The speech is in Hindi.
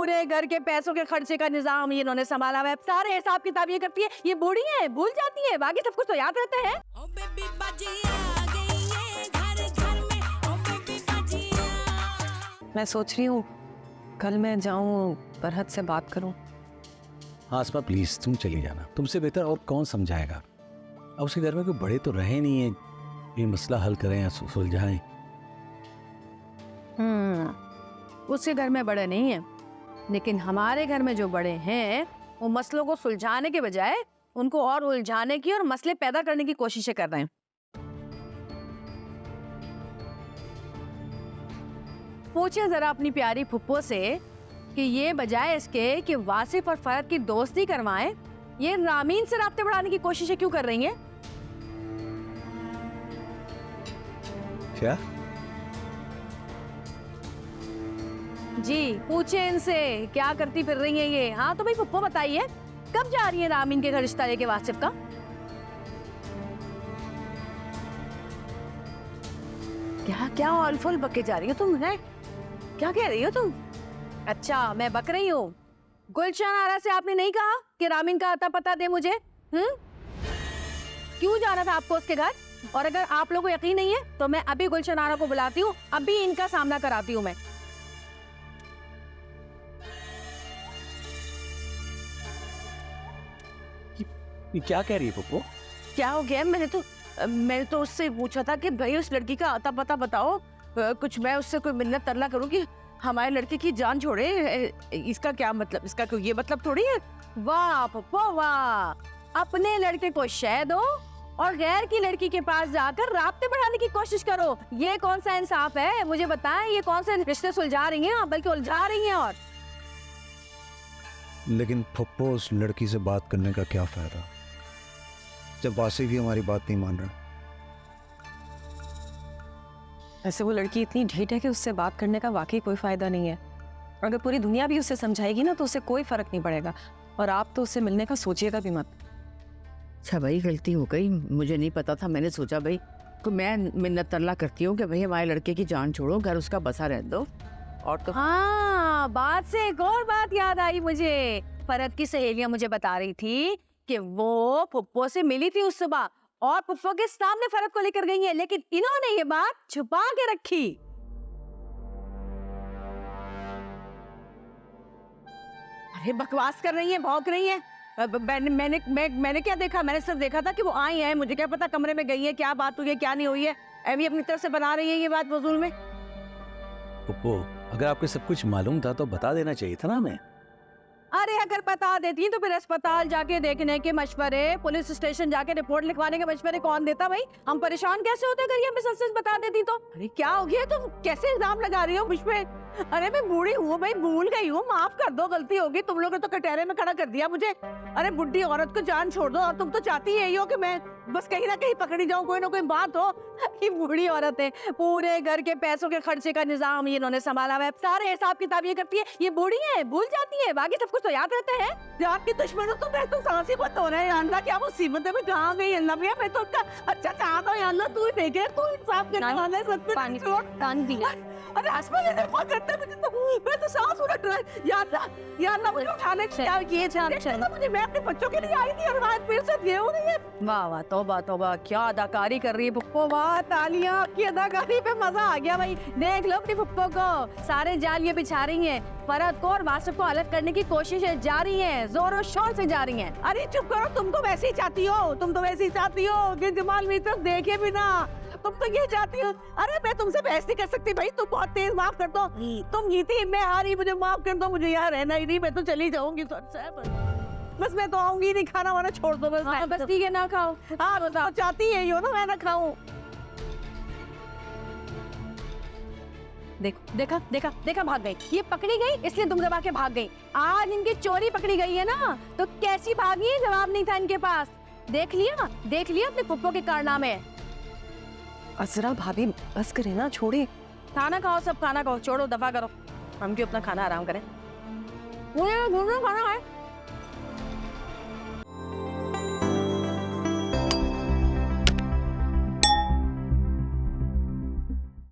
पूरे घर के पैसों के खर्चे का निजाम ये इन्होंने संभाला हुआ है। सारे हिसाब किताब ये करती है। ये बूढ़ी है, भूल जाती है, बाकी सब कुछ तो याद रहता है। मैं सोच रही हूँ कल मैं जाऊँ फरहत से बात करूँ। आसमा प्लीज तुम चली जाना, तुमसे बेहतर और कौन समझाएगा। अब उसके घर में कोई बड़े तो रहे नहीं है, ये मसला हल करें या सुलझाएं। उसके घर में बड़े नहीं है, लेकिन हमारे घर में जो बड़े हैं वो मसलों को सुलझाने के बजाय उनको और उलझाने की और मसले पैदा करने की कोशिशें कर रहे हैं। पूछिए जरा अपनी प्यारी फुप्पो से कि ये बजाय इसके कि वासिफ और फरहत की दोस्ती करवाएं, ये रामीन से राब्ते बढ़ाने की कोशिशें क्यों कर रही हैं? क्या? जी पूछे इनसे क्या करती फिर रही है ये। हाँ तो भाई फुप्पो बताइए, कब जा रही है रामीन के घर रिश्ता लेके वासिफ का? क्या क्या ऑलफुल बके जा रही हो तुम? है क्या कह रही हो तुम? अच्छा मैं बक रही हूँ। गुलशन आरा से आपने नहीं कहा कि रामीन का आता पता दे मुझे? क्यों जाना था आपको उसके घर? और अगर आप लोगों को यकीन नहीं है तो मैं अभी गुलशन आरा को बुलाती हूँ, अभी इनका सामना कराती हूँ मैं। ये क्या कह रही है पप्पू? क्या हो गया? मैंने तो उससे पूछा था कि भाई उस लड़की का आता पता बताओ, कुछ मैं उससे कोई मिन्नत तरला करूं कि हमारे लड़के की जान छोड़े। इसका क्या मतलब? इसका कोई ये मतलब थोड़ी है। वाह पप्पो वाह, अपने लड़के को शह दो और गैर की लड़की के पास जाकर राब्ते बढ़ाने की कोशिश करो। ये कौन सा इंसाफ है? मुझे बताएं, ये कौन से रिश्ते सुलझा रही हैं, बल्कि उलझा रही हैं। और लेकिन पप्पू उस लड़की से बात करने का क्या फायदा जब वासिफ भी हमारी बात नहीं मान रहा। ऐसे वो लड़की इतनी ढीठ है कि उससे बात करने का वाकई कोई फायदा नहीं है। और अगर पूरी दुनिया भी उससे समझाएगी ना तो उससे कोई फर्क नहीं पड़ेगा। और आप तो उससे मिलने का सोचिएगा भी मत। अच्छा भाई गलती हो गई, मुझे नहीं पता था। मैंने सोचा भाई तो मैं मिन्नत तरला करती हूँ कि भाई हमारे लड़के की जान छोड़ो, घर उसका बसा रह दो। और तो हाँ, बात से एक और बात याद आई मुझे। फरहत की सहेलियां मुझे बता रही थी कि वो फुप्पो से मिली थी उस सुबह और फुप्पो के सामने फरहत को लेकर गई है, लेकिन इन्होंने ये बात छुपा के रखी। अरे बकवास कर रही है, भौंक रही है। मैंने क्या देखा? मैंने सिर्फ देखा था कि वो आई है, मुझे क्या पता कमरे में गई है, क्या बात हुई है क्या नहीं हुई है। अभी अपनी तरफ से बना रही है ये बात वजूल में। पप्पू अगर आपको सब कुछ मालूम था तो बता देना चाहिए था ना हमें। अरे अगर बता देती तो फिर अस्पताल जाके देखने के मशवरे, पुलिस स्टेशन जाके रिपोर्ट लिखवाने के मशवरे कौन देता भाई? हम परेशान कैसे होते अगर ये हमें सच सच बता देती तो? अरे क्या हो गया? तुम कैसे इल्जाम लगा रही हो मुझ पे? अरे मैं बूढ़ी हूँ भाई, भूल गई हूँ, माफ कर दो, गलती होगी। तुम लोगों ने तो कटहरे में खड़ा कर दिया मुझे। अरे बुढ़ी औरत को जान छोड़ दो। और तुम तो चाहती यही हो कि मैं बस कहीं ना कहीं पकड़ी जाऊं, कोई ना कोई बात हो। ये बूढ़ी औरत है, पूरे घर के पैसों के खर्चे का निजाम ये इन्होंने संभाला हुआ है। सारे हिसाब किताब ये करती है। ये बूढ़ी है, भूल जाती है, बाकी सब कुछ तो याद रहता है। आपकी दुश्मनों तो मैं तो सांस ही बंद हो रहा है। अल्लाह क्या मुसीबत है, मैं कहाँ गई अल्लाह भैया? मैं तो उनका अच्छा चाहता हूँ अल्लाह, तू देखे, तू इंसाफ करने वाला है। सब पानी दिया। अरे आसमान ने देखो करते मुझे तो मैं तो सांस उलट रहा है। या अल्लाह मुझे उठाने क्या ये चल मुझे, मैं अपने बच्चों के लिए आई थी और आज मेरे साथ ये हो रही है। वाह वाह, तौबा तौबा, क्या अदाकारी कर रही है पुप्पो। वाह तालियां, आपकी अदाकारी पे मजा आ गया भाई। देख लो अपनी पुप्पो को, सारे जाल ये बिछा रही हैं। फरहत को और वासिफ को अलग करने की कोशिशें जारी हैं, जोरों शोर से जारी हैं। अरे चुप करो, तुम तो वैसे ही चाहती हो, तुम तो वैसे ही चाहती हो कि जमाल मेरी तरफ देखे भी ना। तुम तो ये चाहती हो। अरे मैं तुमसे बहस नहीं कर सकती भाई, तुम बहुत तेज। माफ कर दो, तुम जीती मैं हारी, मुझे माफ कर दो। मुझे यहाँ रहना ही नहीं, मैं तो चली जाऊंगी। बस मैं तो आऊंगी नहीं, खाना वाना छोड़ दो बस। हाँ, बस ठीक है ना खाओ। हाँ बताओ, चाहती है यो ना मैं ना खाऊं। देखा देखा देखा, भाग गई। ये पकड़ी गई इसलिए दुम दबा के भाग गई। आज इनकी चोरी पकड़ी गई है ना, तो कैसी भागी? जवाब नहीं था इनके पास। देख लिया अपने पुप्पो के कारनामे। असरा भाभी बस करे ना, छोड़े। खाना खाओ, सब खाना खाओ, छोड़ो, दफा करो। हम क्यों अपना खाना आराम करें? खाना खाए।